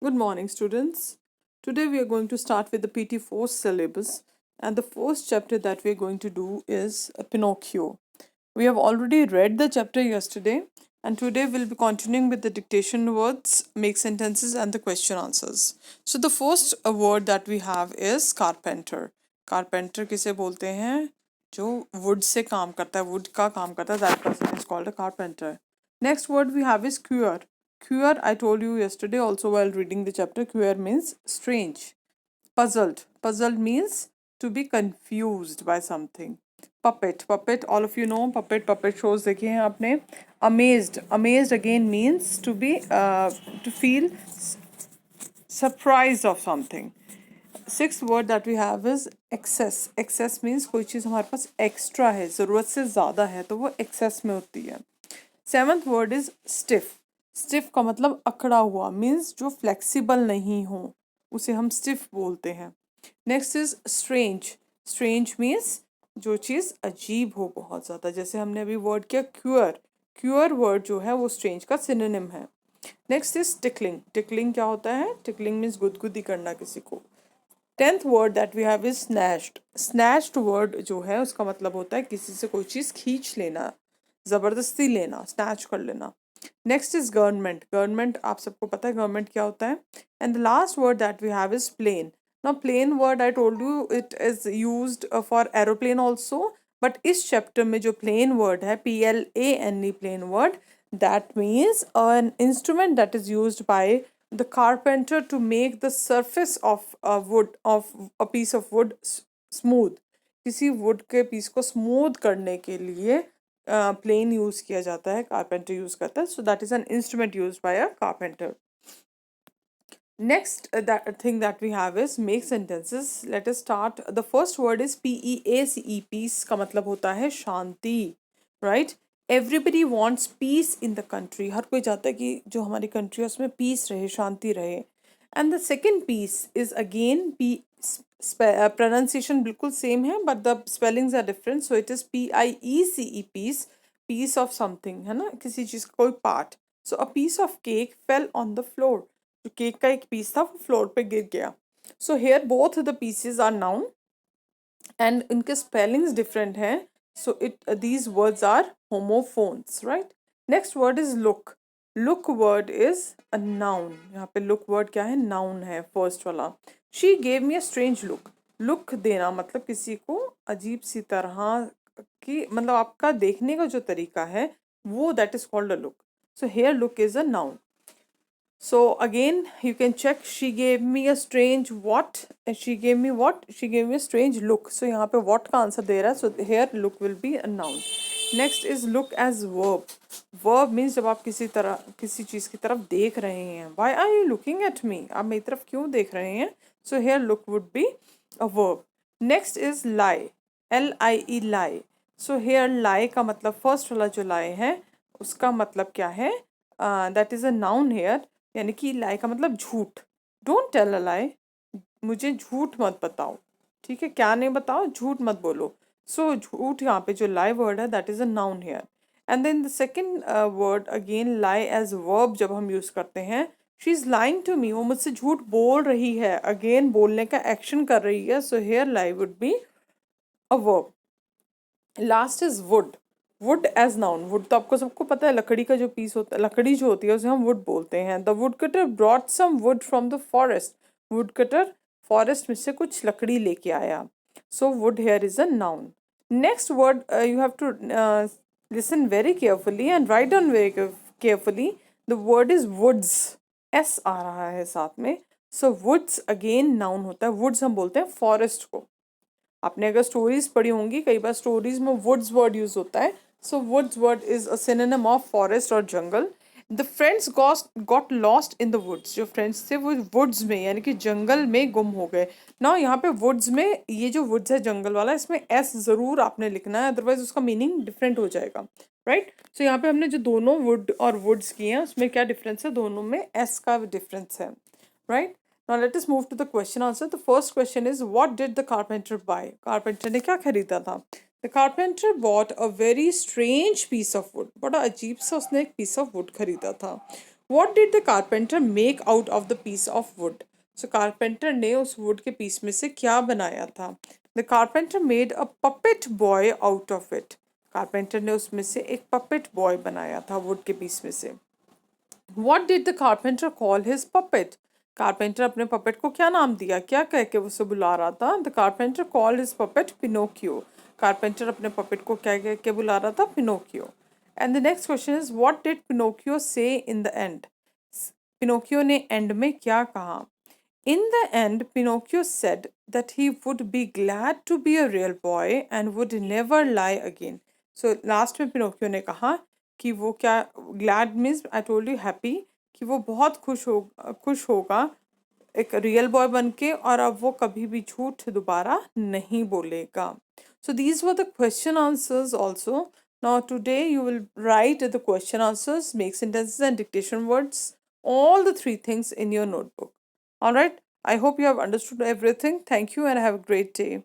Good morning, students. Today we are going to start with the PT4 syllabus, and the first chapter that we are going to do is Pinocchio. We have already read the chapter yesterday, and today we'll be continuing with the dictation words, make sentences, and the question answers. So the first word that we have is carpenter. Carpenter किसे बोलते हैं? जो wood से काम करता है, wood का काम करता है, that person is called a carpenter. Next word we have is queer. Queer, I told you yesterday also while reading the chapter, queer means strange. Puzzled. Puzzled means to be confused by something. Puppet. Puppet, all of you know puppet. Puppet shows देखे हैं आपने. Amazed. Amazed again means to be to feel surprised of something. Sixth word that we have is excess. Excess means कोई चीज़ हमारे पास extra है, ज़रूरत से ज़्यादा है, तो वो excess में होती है. Seventh word is stiff. Stiff का मतलब अकड़ा हुआ, means जो flexible नहीं हो, उसे हम stiff बोलते हैं. Next is strange. Strange means जो चीज़ अजीब हो बहुत ज़्यादा, जैसे हमने अभी word किया queer. Queer word जो है वो strange का synonym है. Next is tickling. Tickling क्या होता है? Tickling means गुदगुदी करना किसी को. 10th word that we have is snatched. Snatched word जो है उसका मतलब होता है किसी से कोई चीज़ खींच लेना, ज़बरदस्ती लेना, snatch कर लेना. Next is government. Government आप सबको पता है government क्या होता है. And the last word that we have is plane. Now plane word I told you it is used for aeroplane also. But इस chapter में जो plane word है PLANE plane word, that means an instrument that is used by the carpenter to make the surface of a wood of a piece of wood smooth. किसी wood के piece को smooth करने के लिए plane use किया जाता है, carpenter use करता है. So that is an instrument used by a carpenter. Next that thing that we have is make sentences. Let us start. The first word is PEACE. Peace का मतलब होता है शांति, right? Everybody wants peace in the country. हर कोई चाहता है कि जो हमारी country है उसमें peace रहे, शांति रहे. And the second piece is again pronunciation बिल्कुल same है, but the spellings are different. So it is PIECE peace, piece of something, है ना, किसी चीज़ का कोई part. So a piece of cake fell on the floor. जो cake का एक पीस था वो फ्लोर पे गिर गया. So here both the pieces are noun and इनके स्पेलिंग्स डिफरेंट हैं. So it these words are homophones, right. Next word is look. Look word is a noun. यहाँ पे लुक वर्ड क्या है? नाउन है फर्स्ट वाला. She gave me a strange look. Look देना मतलब किसी को अजीब सी तरह की, मतलब आपका देखने का जो तरीका है वो, that is called a look. So here look is a noun. So again, you can check. She gave me a strange what? She gave me what? She gave me a strange look. So यहाँ पे what का answer दे रहा है. So here look will be a noun. Next is look as verb. Verb means जब आप किसी चीज़ की तरफ देख रहे हैं. Why are you looking at me? आप मेरी तरफ क्यों देख रहे हैं? So here look would be a verb. Next is lie. LIE lie. So here lie का मतलब first वाला जो lie है उसका मतलब क्या है? That is a noun here. यानी कि लाई का मतलब झूठ. डोंट टेल अ लाई. मुझे झूठ मत बताओ, ठीक है? क्या नहीं बताओ, झूठ मत बोलो. सो झूठ यहाँ पे जो लाई वर्ड है that is a noun here. And then the second word again lie as verb जब हम यूज करते हैं. She is lying to me. वो मुझसे झूठ बोल रही है. अगेन बोलने का एक्शन कर रही है. So here lie would be a verb. Last is wood. Wood as noun. Wood तो आपको सबको पता है, लकड़ी का जो पीस होता है, लकड़ी जो होती है उसे हम वुड बोलते हैं. The wood cutter brought some wood from the forest. Wood cutter forest में से कुछ लकड़ी लेके आया. So wood here is a noun. Next word you have to listen very carefully and write down very carefully. The word is woods. S आ रहा है साथ में. सो वुड्स अगेन नाउन होता है. वुड्स हम बोलते हैं फॉरेस्ट को. आपने अगर स्टोरीज पढ़ी होंगी, कई बार स्टोरीज में वुड्स वर्ड यूज होता है. So woods word is a synonym of forest और जंगल. The friends got lost in the woods. जो फ्रेंड्स थे वो वुड्स में यानी कि जंगल में गुम हो गए ना. यहाँ पे वुड्स में ये जो वुड्स है जंगल वाला, इसमें एस जरूर आपने लिखना है, अदरवाइज उसका मीनिंग डिफरेंट हो जाएगा, राइट. सो यहाँ पे हमने जो दोनों वुड और वुड्स किए हैं उसमें क्या डिफरेंस है? दोनों में एस का डिफरेंस है, right. Now let us move to the question answer. The first question is what did the carpenter buy? Carpenter ने क्या खरीदा था? The carpenter bought a very strange piece of wood. बड़ा अजीब सा उसने एक piece of wood खरीदा था. What did the carpenter make out of the piece of wood? So carpenter ने उस wood के piece में से क्या बनाया था? The carpenter made a puppet boy out of it. Carpenter ने उसमें से एक puppet boy बनाया था wood के piece में से. What did the carpenter call his puppet? Carpenter अपने puppet को क्या नाम दिया? क्या कह के उसे बुला रहा था? The carpenter called his puppet Pinocchio. Carpenter अपने puppet को क्या कह के बुला रहा था? Pinocchio. And the next question is, what did Pinocchio say in the end? Pinocchio ने end में क्या कहा? In the end, Pinocchio said that he would be glad to be a real boy and would never lie again. So last में Pinocchio ने कहा कि वो क्या, glad means I told you happy, कि वो बहुत खुश होगा एक रियल बॉय बन के, और अब वो कभी भी झूठ दोबारा नहीं बोलेगा. So these were the question answers also. Now today you will write the question answers, make sentences and dictation words, all the three things in your notebook. All right. I hope you have understood everything. Thank you and have a great day.